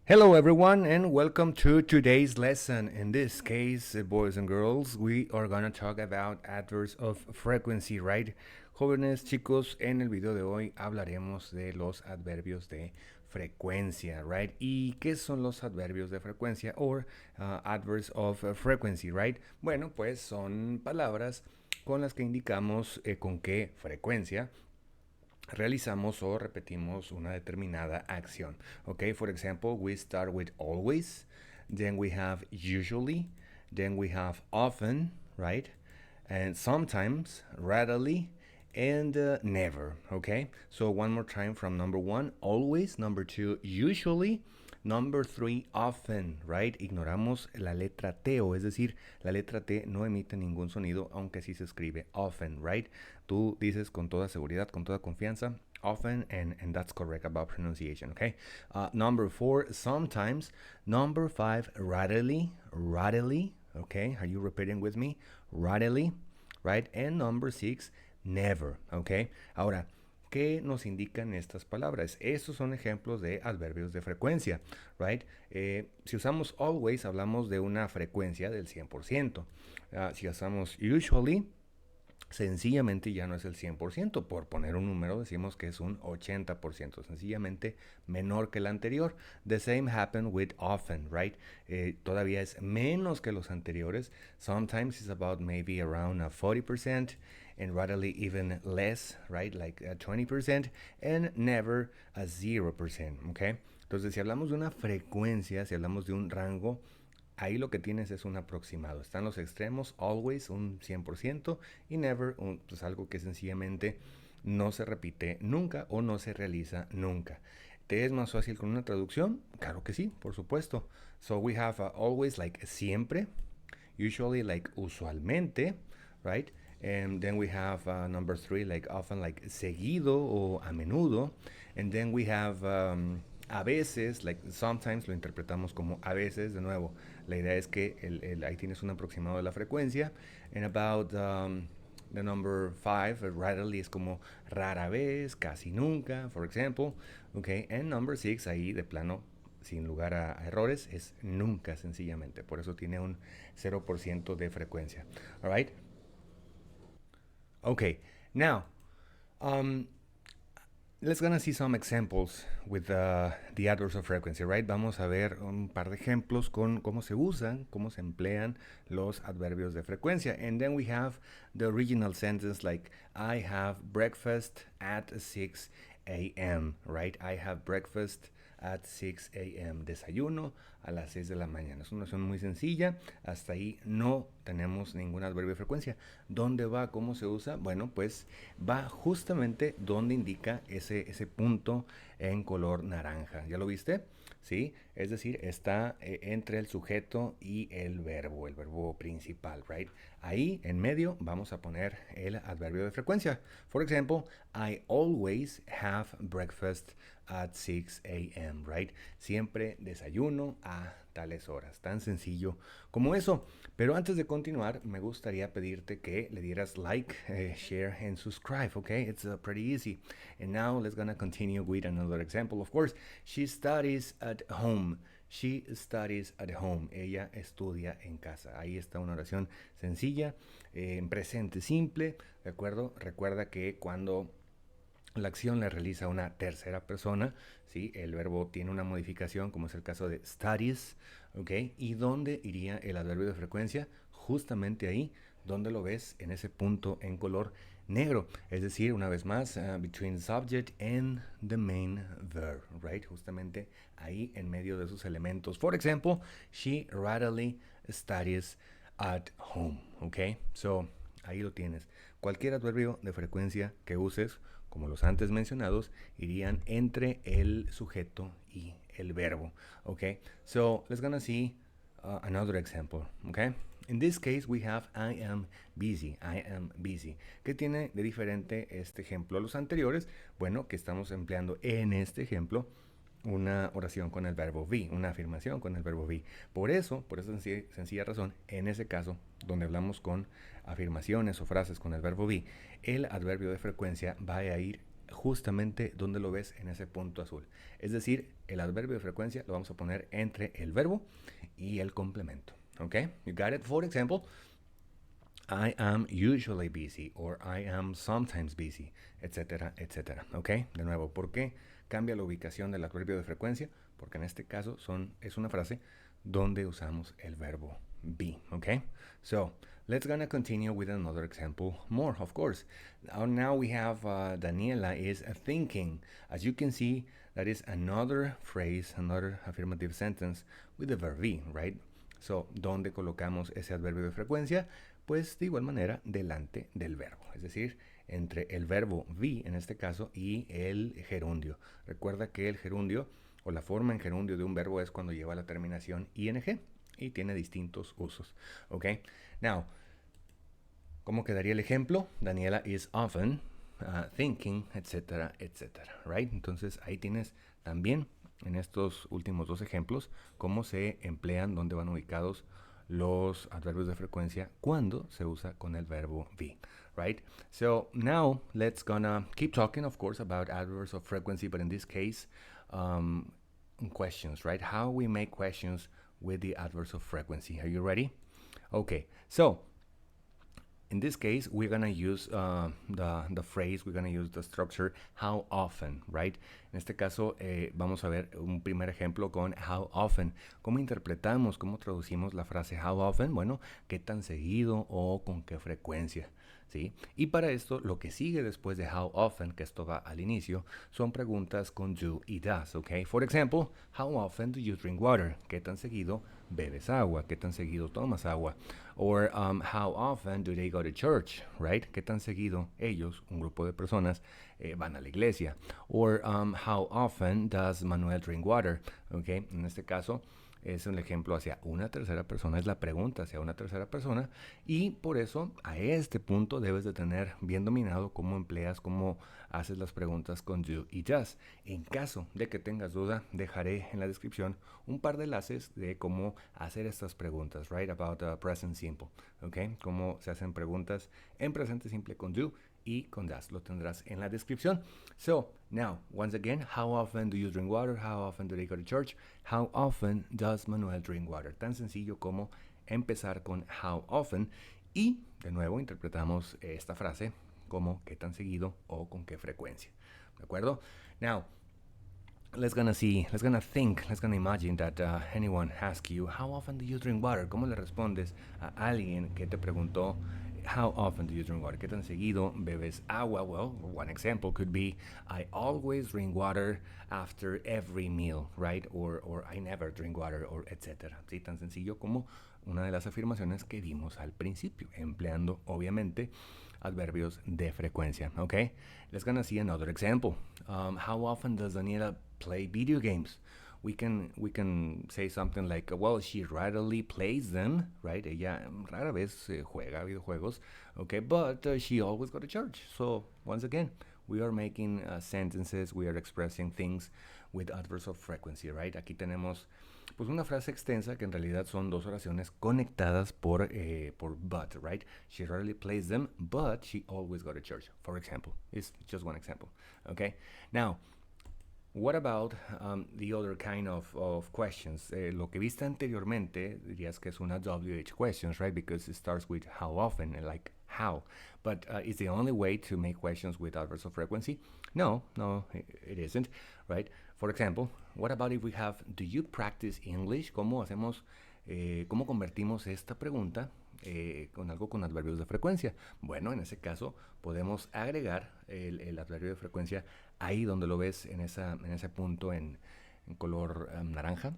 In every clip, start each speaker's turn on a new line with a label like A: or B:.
A: Hello, everyone, and welcome to today's lesson. In this case, boys and girls, we are gonna talk about adverbs of frequency, right? Jóvenes, chicos, en el video de hoy hablaremos de los adverbios de frecuencia, right? ¿Y qué son los adverbios de frecuencia o adverbs of frequency, right? Bueno, pues son palabras con las que indicamos con qué frecuencia realizamos o repetimos una determinada acción. Okay, for example, we start with always, then we have usually, then we have often, right? And sometimes, rarely, and never. Okay, so one more time from number one, always, number two, usually, number three, often, right? Ignoramos la letra T, o es decir, la letra T no emite ningún sonido, aunque sí se escribe often, right? Tú dices con toda seguridad, con toda confianza, often, and that's correct about pronunciation, okay? Number four, sometimes. Number five, rarely, okay? Are you repeating with me? Rarely, right? And number six, never, okay? Ahora, ¿qué nos indican estas palabras? Estos son ejemplos de adverbios de frecuencia, right? Si usamos always, hablamos de una frecuencia del 100%. Si usamos usually, sencillamente ya no es el 100%. Por poner un número, decimos que es un 80%, sencillamente menor que el anterior. The same happened with often, right? Todavía es menos que los anteriores. Sometimes it's about maybe around 40%, and rarely even less, right? Like 20%, and never a 0%, okay? Entonces, si hablamos de una frecuencia, si hablamos de un rango, ahí lo que tienes es un aproximado. Están los extremos, always, un 100%, y never, pues algo que sencillamente no se repite nunca o no se realiza nunca. ¿Te es más fácil con una traducción? Claro que sí, por supuesto. So we have always like siempre, usually like usualmente, right? And then we have number three, like often, like seguido o a menudo. And then we have a veces, like sometimes lo interpretamos como a veces, de nuevo. La idea es que ahí tienes un aproximado de la frecuencia. And about the number five, rarely es como rara vez, casi nunca, for example. Okay, and number six, ahí de plano, sin lugar a errores, es nunca, sencillamente. Por eso tiene un 0% de frecuencia. All right? Okay, now, let's gonna see some examples with the adverbs of frequency, right? Vamos a ver un par de ejemplos con cómo se usan, cómo se emplean los adverbios de frecuencia. And then we have the original sentence like, I have breakfast at 6 a.m., right? I have breakfast at 6 a.m. Desayuno a las 6 de la mañana. Es una oración muy sencilla. Hasta ahí no tenemos ningún adverbio de frecuencia. ¿Dónde va? ¿Cómo se usa? Bueno, pues va justamente donde indica ese punto en color naranja. ¿Ya lo viste? ¿Sí? Es decir, está entre el sujeto y el verbo principal, right? Ahí en medio vamos a poner el adverbio de frecuencia. For example, I always have breakfast at 6 a.m., right? Siempre desayuno a tales horas. Tan sencillo como eso. Pero antes de continuar, me gustaría pedirte que le dieras like, share, and subscribe, okay? It's pretty easy. And now let's gonna continue with another example. Of course, she studies at home. She studies at home. Ella estudia en casa. Ahí está una oración sencilla, en presente simple, ¿de acuerdo? Recuerda que cuando la acción la realiza una tercera persona, ¿sí? El verbo tiene una modificación, como es el caso de studies, ¿ok? ¿Y dónde iría el adverbio de frecuencia? Justamente ahí, donde lo ves, en ese punto en color negro. Es decir, una vez más, between subject and the main verb, right? Justamente ahí en medio de sus elementos. For example, she rarely studies at home, ¿ok? So, ahí lo tienes. Cualquier adverbio de frecuencia que uses, como los antes mencionados, irían entre el sujeto y el verbo. Okay, so let's gonna see another example. Okay, in this case we have I am busy. I am busy. ¿Qué tiene de diferente este ejemplo a los anteriores? Bueno, que estamos empleando en este ejemplo una oración con el verbo be, una afirmación con el verbo be. Por esa sencilla razón, en ese caso, donde hablamos con afirmaciones o frases con el verbo be, el adverbio de frecuencia va a ir justamente donde lo ves en ese punto azul. Es decir, el adverbio de frecuencia lo vamos a poner entre el verbo y el complemento. Okay, you got it? For example, I am usually busy or I am sometimes busy, etcétera, etcétera. ¿Ok? De nuevo, ¿por qué cambia la ubicación del adverbio de frecuencia? Porque en este caso es una frase donde usamos el verbo be. ¿Ok? So, let's gonna continue with another example more, of course. Now we have Daniela is thinking. As you can see, that is another phrase, another affirmative sentence with the verb be, right? So, ¿dónde colocamos ese adverbio de frecuencia? Pues de igual manera delante del verbo, es decir, entre el verbo be en este caso y el gerundio. Recuerda que el gerundio o la forma en gerundio de un verbo es cuando lleva la terminación ing y tiene distintos usos. ¿Ok? Now, ¿cómo quedaría el ejemplo? Daniela is often thinking, etcétera, etcétera, right? Entonces ahí tienes también en estos últimos dos ejemplos cómo se emplean, dónde van ubicados los adverbios de frecuencia cuando se usa con el verbo be, right? So now let's gonna keep talking, of course, about adverbs of frequency, but in this case, questions, right? How we make questions with the adverbs of frequency. Are you ready? Okay, so in this case, we're gonna use the phrase, we're gonna use the structure how often, right? En este caso, vamos a ver un primer ejemplo con how often. ¿Cómo interpretamos, cómo traducimos la frase how often? Bueno, ¿qué tan seguido o con qué frecuencia? ¿Sí? Y para esto, lo que sigue después de how often, que esto va al inicio, son preguntas con do y does, ¿ok? For example, how often do you drink water? ¿Qué tan seguido bebes agua? ¿Qué tan seguido tomas agua? Or how often do they go to church, right? ¿Qué tan seguido ellos, un grupo de personas, van a la iglesia? Or how often does Manuel drink water? Okay, en este caso es un ejemplo hacia una tercera persona, es la pregunta hacia una tercera persona y por eso a este punto debes de tener bien dominado cómo empleas, cómo haces las preguntas con do y does. En caso de que tengas duda, dejaré en la descripción un par de enlaces de cómo hacer estas preguntas, right? About present simple, ¿ok? Cómo se hacen preguntas en presente simple con do y con does. Lo tendrás en la descripción. So, now, once again, how often do you drink water? How often do they go to church? How often does Manuel drink water? Tan sencillo como empezar con how often y, de nuevo, interpretamos esta frase como qué tan seguido o con qué frecuencia. ¿De acuerdo? Now, let's gonna imagine that anyone asks you, how often do you drink water? ¿Cómo le respondes a alguien que te preguntó, how often do you drink water? ¿Qué tan seguido bebes agua? Well, one example could be, I always drink water after every meal, right? Or I never drink water, or etcétera. ¿Sí? Tan sencillo como una de las afirmaciones que vimos al principio, empleando, obviamente, adverbios de frecuencia, okay? Let's gonna see another example. How often does Daniela play video games? We can say something like, well, she rarely plays them, right? Ella rara vez juega videojuegos, okay? But she always go to church. So once again, we are making sentences, we are expressing things with adverbs of frequency, right? Aquí tenemos pues una frase extensa que en realidad son dos oraciones conectadas por but, right? She rarely plays them, but she always go to church, for example. It's just one example, okay? Now, what about the other kind of questions? Lo que viste anteriormente dirías que es una WH questions, right? Because it starts with how often, like how. But is the only way to make questions with adverbs of frequency? No, it isn't, right? For example, what about if we have, do you practice English? ¿Cómo hacemos, cómo convertimos esta pregunta con algo con adverbios de frecuencia? Bueno, en ese caso podemos agregar el adverbio de frecuencia ahí donde lo ves en ese punto en color naranja,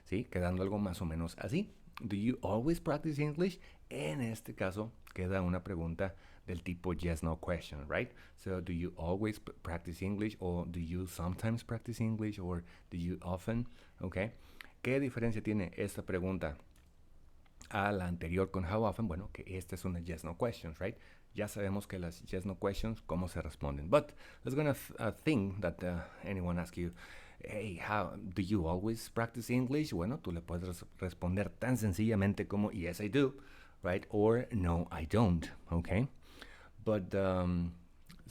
A: ¿sí? Quedando algo más o menos así. Do you always practice English? En este caso queda una pregunta del tipo yes, no question, right? So, do you always practice English? Or do you sometimes practice English? Or do you often? Okay. ¿Qué diferencia tiene esta pregunta a la anterior con how often? Bueno, que esta es una yes, no questions, right? Ya sabemos que las yes, no questions, cómo se responden. But let's gonna think that anyone asks you, hey, how do you always practice English? Bueno, tú le puedes responder tan sencillamente como yes, I do, right? Or no, I don't, okay? But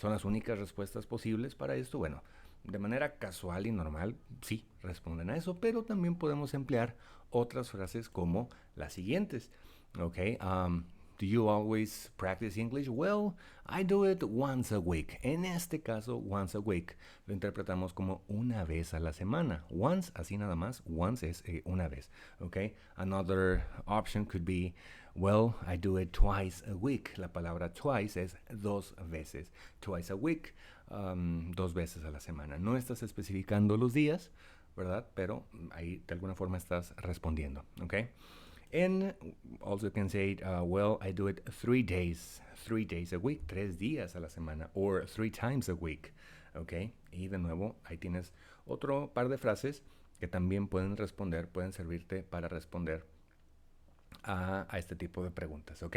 A: ¿Son las únicas respuestas posibles para esto? Bueno, de manera casual y normal, sí, responden a eso, pero también podemos emplear otras frases como las siguientes. Okay, do you always practice English? Well, I do it once a week. En este caso, once a week lo interpretamos como una vez a la semana. Once, así nada más. Once es una vez. Okay. Another option could be, well, I do it twice a week. La palabra twice es dos veces. Twice a week, dos veces a la semana. No estás especificando los días, ¿verdad? Pero ahí de alguna forma estás respondiendo. Okay. And also you can say, well, I do it 3 days a week, 3 días a la semana, or 3 times a week, ¿ok? Y de nuevo, ahí tienes otro par de frases que también pueden servirte para responder a este tipo de preguntas, ¿ok?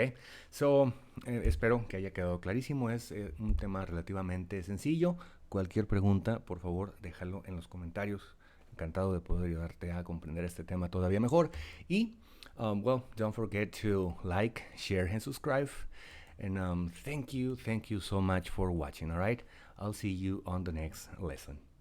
A: So, espero que haya quedado clarísimo. Es un tema relativamente sencillo. Cualquier pregunta, por favor, déjalo en los comentarios. Encantado de poder ayudarte a comprender este tema todavía mejor. Y well, don't forget to like, share, and subscribe. And thank you so much for watching, all right? I'll see you on the next lesson.